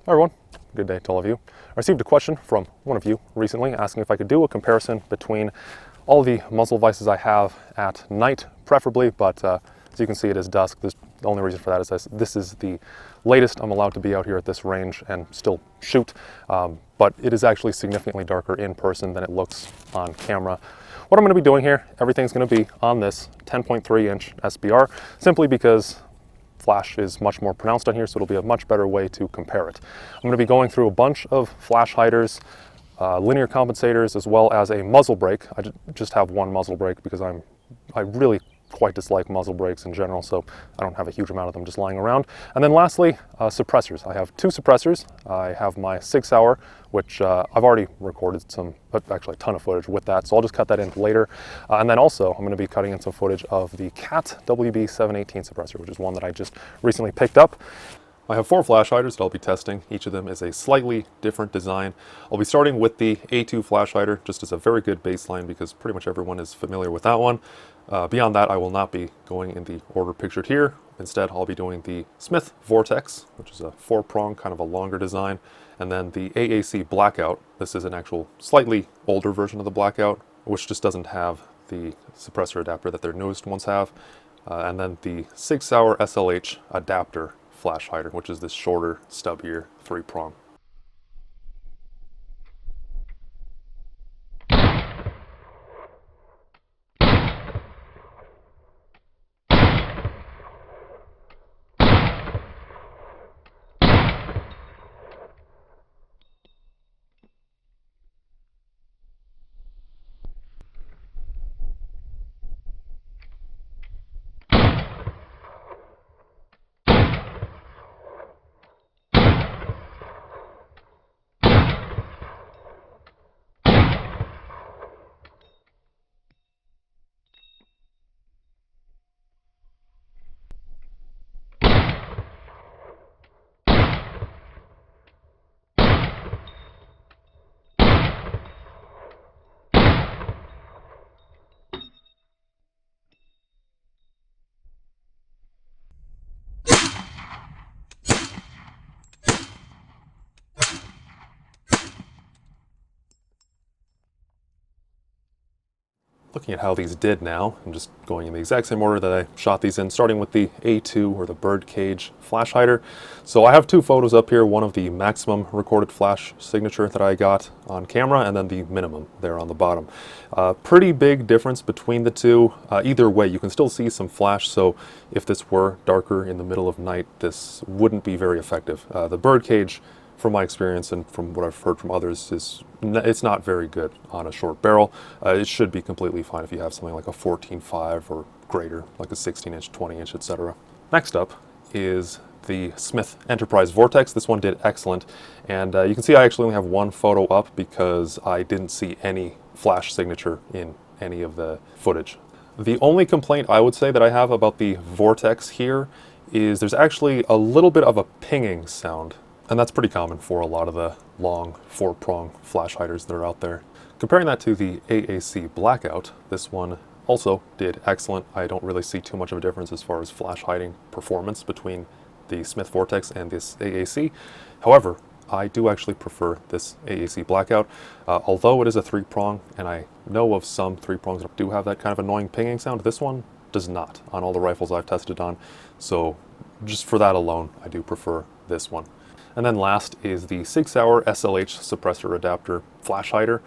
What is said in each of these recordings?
Hi everyone, good day to all of you. I received a question from one of you recently asking if I could do a comparison between all the muzzle devices I have at night, preferably, but as you can see it is dusk. The only reason for that is this is the latest I'm allowed to be out here at this range and still shoot, but it is actually significantly darker in person than it looks on camera. What I'm going to be doing here, everything's going to be on this 10.3 inch SBR, simply because flash is much more pronounced on here, so it'll be a much better way to compare it. I'm going to be going through a bunch of flash hiders, linear compensators, as well as a muzzle brake. I just have one muzzle brake because I really quite dislike muzzle brakes in general, so I don't have a huge amount of them just lying around. And then lastly, suppressors. I have two suppressors. I have my Sig Sauer, which I've already recorded actually a ton of footage with that, so I'll just cut that in later. And then also, I'm going to be cutting in some footage of the Cat WB718 suppressor, which is one that I just recently picked up. I have 4 flash hiders that I'll be testing. Each of them is a slightly different design. I'll be starting with the A2 flash hider, just as a very good baseline because pretty much everyone is familiar with that one. Beyond that, I will not be going in the order pictured here. Instead, I'll be doing the Smith Vortex, which is a 4-prong, kind of a longer design, and then the AAC Blackout. This is an actual slightly older version of the Blackout, which just doesn't have the suppressor adapter that their newest ones have. And then the Sig Sauer SLH adapter flash hider, which is this shorter, stubbier 3-prong. Looking at how these did now, I'm just going in the exact same order that I shot these in, starting with the A2 or the birdcage flash hider. So I have 2 photos up here, one of the maximum recorded flash signature that I got on camera, and then the minimum there on the bottom. Pretty big difference between the two. Either way, you can still see some flash, so if this were darker in the middle of night, this wouldn't be very effective. The birdcage, from my experience and from what I've heard from others, it's not very good on a short barrel. It should be completely fine if you have something like a 14.5 or greater, like a 16-inch, 20-inch, etc. Next up is the Smith Enterprise Vortex. This one did excellent, and you can see I actually only have 1 photo up because I didn't see any flash signature in any of the footage. The only complaint I would say that I have about the Vortex here is there's actually a little bit of a pinging sound. And that's pretty common for a lot of the long 4-prong flash hiders that are out there. Comparing that to the AAC Blackout, this one also did excellent. I don't really see too much of a difference as far as flash hiding performance between the Smith Vortex and this AAC. However, I do actually prefer this AAC Blackout. Although it is a 3-prong, and I know of some 3-prongs that do have that kind of annoying pinging sound, this one does not on all the rifles I've tested on. So just for that alone, I do prefer this one. And then last is the Sig Sauer SLH suppressor adapter flash hider.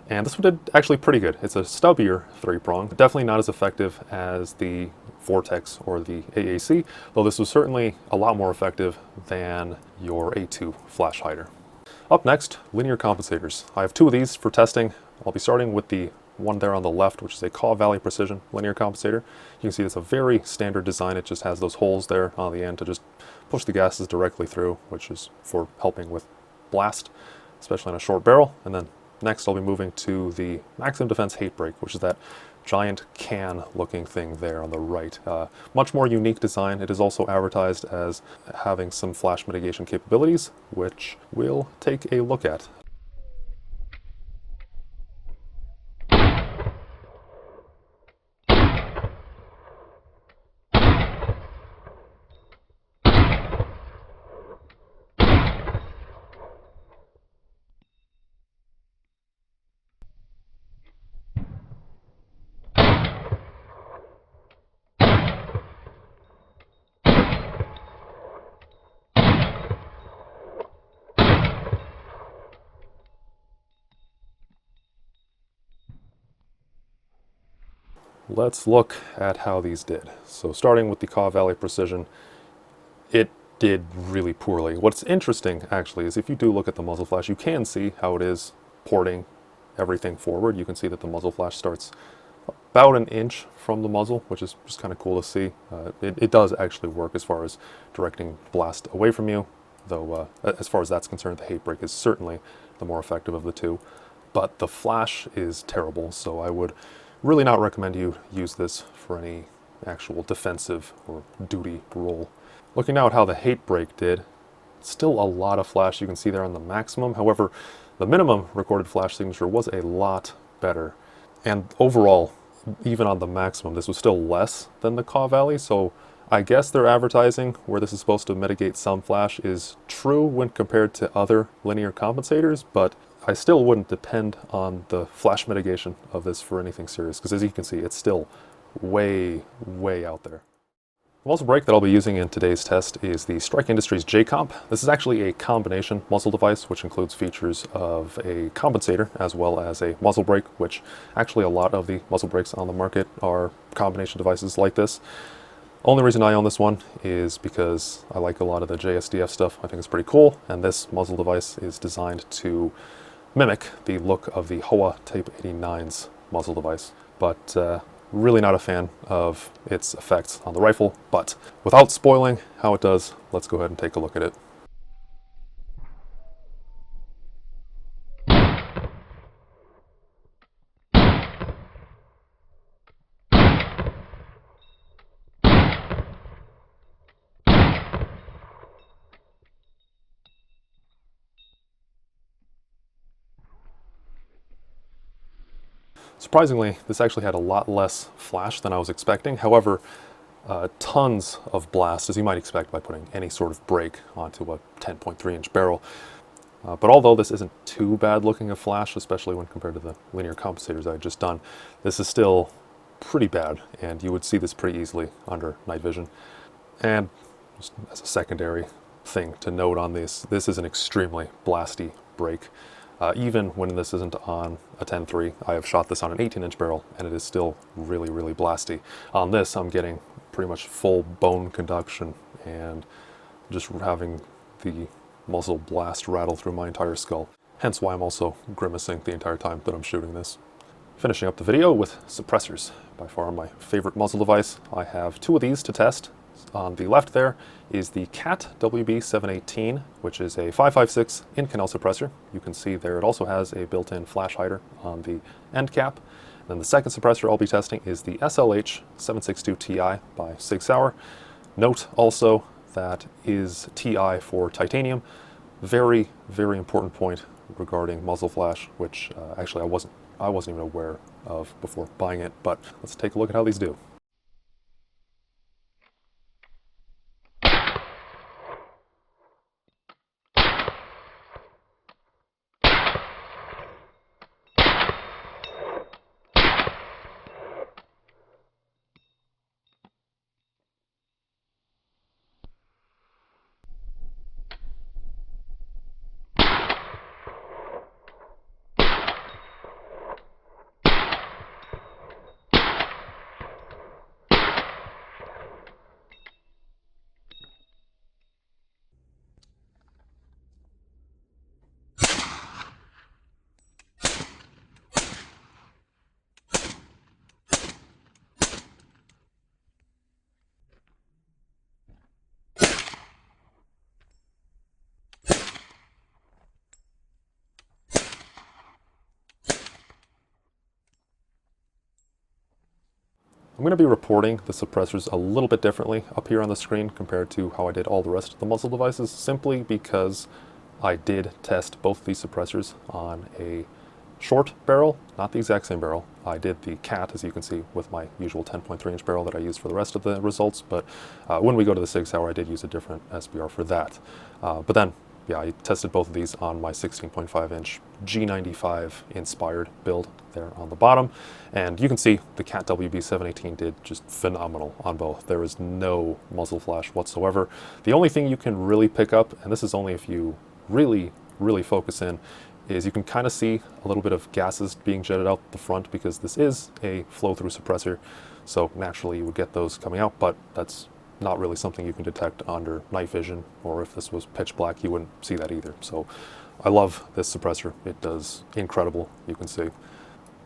And this one did actually pretty good. It's a stubbier 3-prong, definitely not as effective as the Vortex or the AAC, though this was certainly a lot more effective than your A2 flash hider. Up next, linear compensators. I have 2 of these for testing. I'll be starting with the one there on the left, which is a Kaw Valley Precision linear compensator. You can see it's a very standard design. It just has those holes there on the end to just push the gases directly through, which is for helping with blast, especially on a short barrel. And then next I'll be moving to the Maximum Defense Hate Brake, which is that giant can looking thing there on the right. Much more unique design. It is also advertised as having some flash mitigation capabilities, which we'll take a look at. let's look at how these did. So starting with the Kaw Valley Precision, it did really poorly. What's interesting actually is if you do look at the muzzle flash, you can see how it is porting everything forward. You can see that the muzzle flash starts about an inch from the muzzle, which is just kind of cool to see. It does actually work as far as directing blast away from you, though as far as that's concerned, the hate brake is certainly the more effective of the two. But the flash is terrible, so I would really not recommend you use this for any actual defensive or duty role. Looking now at how the hate brake did, still a lot of flash you can see there on the maximum. However, the minimum recorded flash signature was a lot better. And overall, even on the maximum, this was still less than the Kaw Valley, so I guess their advertising, where this is supposed to mitigate some flash, is true when compared to other linear compensators, but I still wouldn't depend on the flash mitigation of this for anything serious, because as you can see, it's still way, way out there. The muzzle brake that I'll be using in today's test is the Strike Industries J-Comp. This is actually a combination muzzle device, which includes features of a compensator as well as a muzzle brake, which actually a lot of the muzzle brakes on the market are combination devices like this. Only reason I own this one is because I like a lot of the JSDF stuff. I think it's pretty cool, and this muzzle device is designed to mimic the look of the Hoa Type 89's muzzle device. But really not a fan of its effects on the rifle, but without spoiling how it does, let's go ahead and take a look at it. Surprisingly, this actually had a lot less flash than I was expecting. However, tons of blast, as you might expect by putting any sort of brake onto a 10.3-inch barrel. But although this isn't too bad looking a flash, especially when compared to the linear compensators I had just done, this is still pretty bad, and you would see this pretty easily under night vision. And just as a secondary thing to note on this is an extremely blasty brake. Even when this isn't on a 10.3, I have shot this on an 18-inch barrel, and it is still really, really blasty. On this, I'm getting pretty much full bone conduction and just having the muzzle blast rattle through my entire skull. Hence why I'm also grimacing the entire time that I'm shooting this. Finishing up the video with suppressors. By far my favorite muzzle device. I have two of these to test. On the left there is the CAT WB718, which is a 5.56 Inconel suppressor. You can see there it also has a built-in flash hider on the end cap. And then the second suppressor I'll be testing is the SLH762TI by Sig Sauer. Note also that is TI for titanium. Very, very important point regarding muzzle flash, which actually I wasn't even aware of before buying it, but let's take a look at how these do. I'm going to be reporting the suppressors a little bit differently up here on the screen compared to how I did all the rest of the muzzle devices, simply because I did test both of these suppressors on a short barrel, not the exact same barrel. I did the CAT, as you can see, with my usual 10.3-inch barrel that I use for the rest of the results, but when we go to the Sig Sauer, I did use a different SBR for that. But then, yeah, I tested both of these on my 16.5-inch G95 inspired build there on the bottom, and you can see the CAT WB718 did just phenomenal on both. There is no muzzle flash whatsoever. The only thing you can really pick up, and this is only if you really focus in, is you can kind of see a little bit of gases being jetted out the front because this is a flow-through suppressor. So naturally you would get those coming out, but that's not really something you can detect under night vision, or if this was pitch black, you wouldn't see that either. So I love this suppressor. It does incredible, you can see.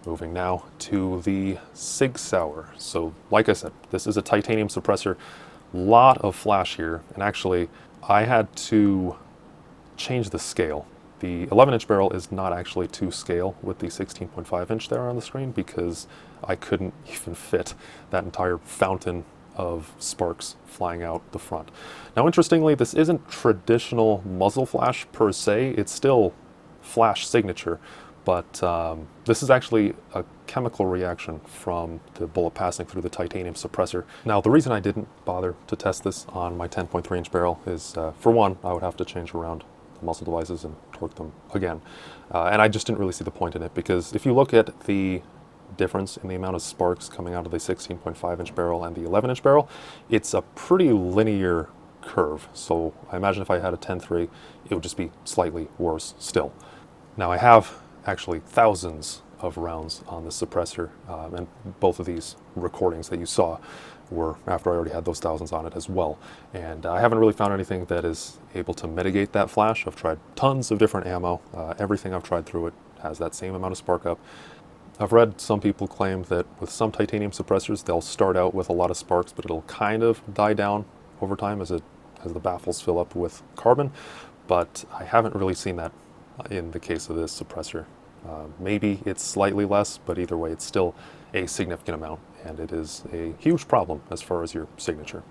Moving now to the Sig Sauer. So like I said, this is a titanium suppressor. Lot of flash here, and actually I had to change the scale. The 11-inch barrel is not actually to scale with the 16.5-inch there on the screen because I couldn't even fit that entire fountain of sparks flying out the front. Now interestingly, this isn't traditional muzzle flash per se, it's still flash signature, but this is actually a chemical reaction from the bullet passing through the titanium suppressor. Now the reason I didn't bother to test this on my 10.3-inch barrel is, for one, I would have to change around the muzzle devices and torque them again. And I just didn't really see the point in it, because if you look at the difference in the amount of sparks coming out of the 16.5-inch barrel and the 11-inch barrel, it's a pretty linear curve. So I imagine if I had a 10.3, it would just be slightly worse still. Now I have actually thousands of rounds on the suppressor, and both of these recordings that you saw were after I already had those thousands on it as well. And I haven't really found anything that is able to mitigate that flash. I've tried tons of different ammo. Everything I've tried through it has that same amount of spark up. I've read some people claim that with some titanium suppressors, they'll start out with a lot of sparks, but it'll kind of die down over time as the baffles fill up with carbon. But I haven't really seen that in the case of this suppressor. Maybe it's slightly less, but either way, it's still a significant amount, and it is a huge problem as far as your signature.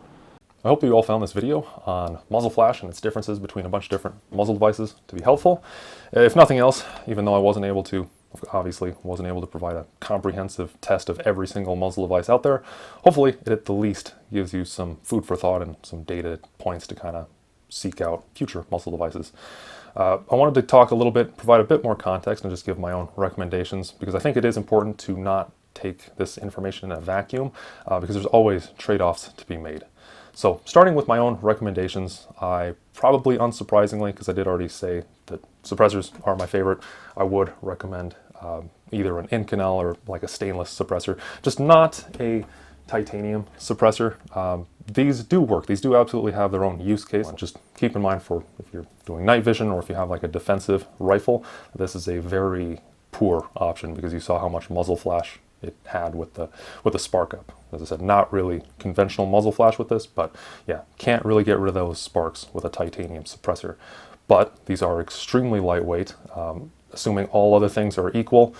I hope you all found this video on muzzle flash and its differences between a bunch of different muzzle devices to be helpful. If nothing else, even though I obviously wasn't able to provide a comprehensive test of every single muzzle device out there, hopefully it at the least gives you some food for thought and some data points to kind of seek out future muzzle devices. I wanted to talk a little bit, provide a bit more context, and just give my own recommendations, because I think it is important to not take this information in a vacuum, because there's always trade-offs to be made. So starting with my own recommendations, I probably, unsurprisingly, because I did already say that suppressors are my favorite, I would recommend either an Inconel or like a stainless suppressor, just not a titanium suppressor. These do work. These do absolutely have their own use case. Just keep in mind, for if you're doing night vision or if you have like a defensive rifle, this is a very poor option, because you saw how much muzzle flash it had with the spark up. As I said, not really conventional muzzle flash with this, but yeah, can't really get rid of those sparks with a titanium suppressor. But these are extremely lightweight. Assuming all other things are equal,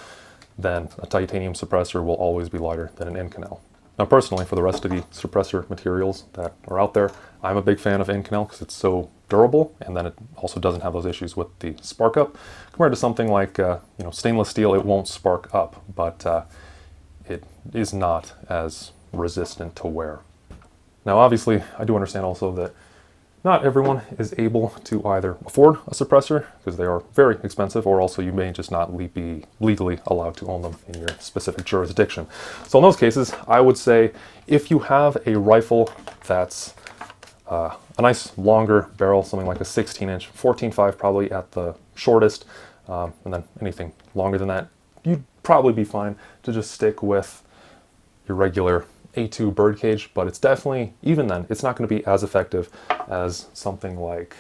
then a titanium suppressor will always be lighter than an Inconel. Now personally, for the rest of the suppressor materials that are out there, I'm a big fan of Inconel because it's so durable, and then it also doesn't have those issues with the spark up. Compared to something like stainless steel, it won't spark up, but it is not as resistant to wear. Now obviously, I do understand also that not everyone is able to either afford a suppressor, because they are very expensive, or also you may just not be legally allowed to own them in your specific jurisdiction. So in those cases, I would say if you have a rifle that's a nice longer barrel, something like a 16-inch, 14.5 probably at the shortest, and then anything longer than that, you'd probably be fine to just stick with your regular A2 birdcage, but it's definitely, even then, it's not going to be as effective as something like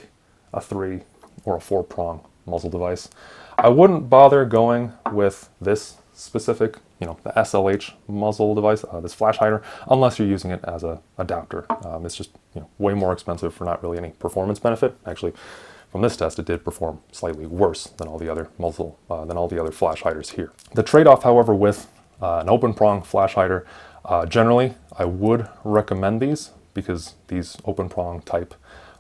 a 3 or a 4-prong muzzle device. I wouldn't bother going with this specific, the SLH muzzle device, this flash hider, unless you're using it as an adapter. It's just way more expensive for not really any performance benefit. Actually, from this test, it did perform slightly worse than all the other flash hiders here. The trade-off, however, with an open prong flash hider, generally, I would recommend these, because these open prong type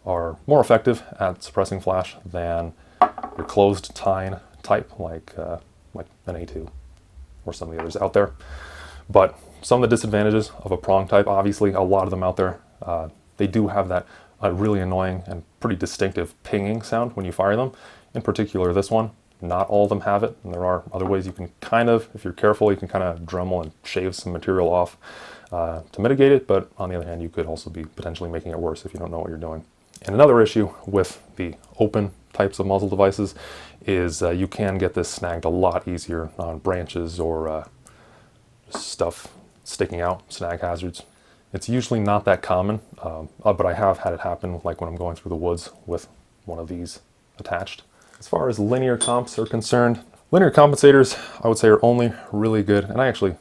are more effective at suppressing flash than your closed tine type, like an A2 or some of the others out there. But some of the disadvantages of a prong type, obviously, a lot of them out there, they do have that really annoying and pretty distinctive pinging sound when you fire them. In particular, this one. Not all of them have it, and there are other ways you can kind of, if you're careful, you can kind of Dremel and shave some material off to mitigate it, but on the other hand, you could also be potentially making it worse if you don't know what you're doing. And another issue with the open types of muzzle devices is you can get this snagged a lot easier on branches or stuff sticking out, snag hazards. It's usually not that common, but I have had it happen like when I'm going through the woods with one of these attached. As far as linear comps are concerned, linear compensators I would say are only really good, and I actually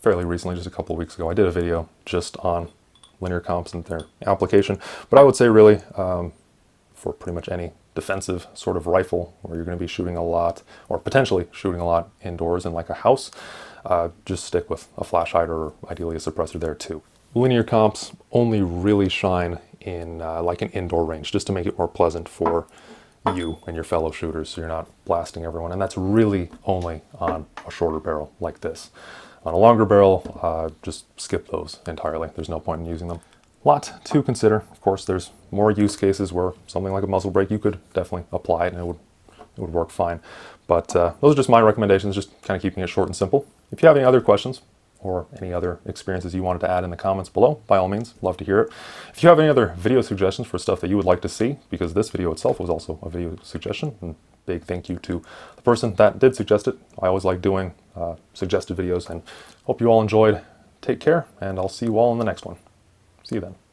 fairly recently, just a couple of weeks ago, I did a video just on linear comps and their application, but I would say really for pretty much any defensive sort of rifle where you're going to be shooting a lot or potentially shooting a lot indoors in like a house, just stick with a flash hider or ideally a suppressor there too. Linear comps only really shine in like an indoor range just to make it more pleasant for you and your fellow shooters so you're not blasting everyone, and that's really only on a shorter barrel like this. On a longer barrel, just skip those entirely. There's no point in using them. Lot to consider. Of course, there's more use cases where something like a muzzle brake, you could definitely apply it and it would work fine. But those are just my recommendations, just kind of keeping it short and simple. If you have any other questions or any other experiences you wanted to add in the comments below, by all means, love to hear it. If you have any other video suggestions for stuff that you would like to see, because this video itself was also a video suggestion, and big thank you to the person that did suggest it. I always like doing suggested videos, and hope you all enjoyed. Take care, and I'll see you all in the next one. See you then.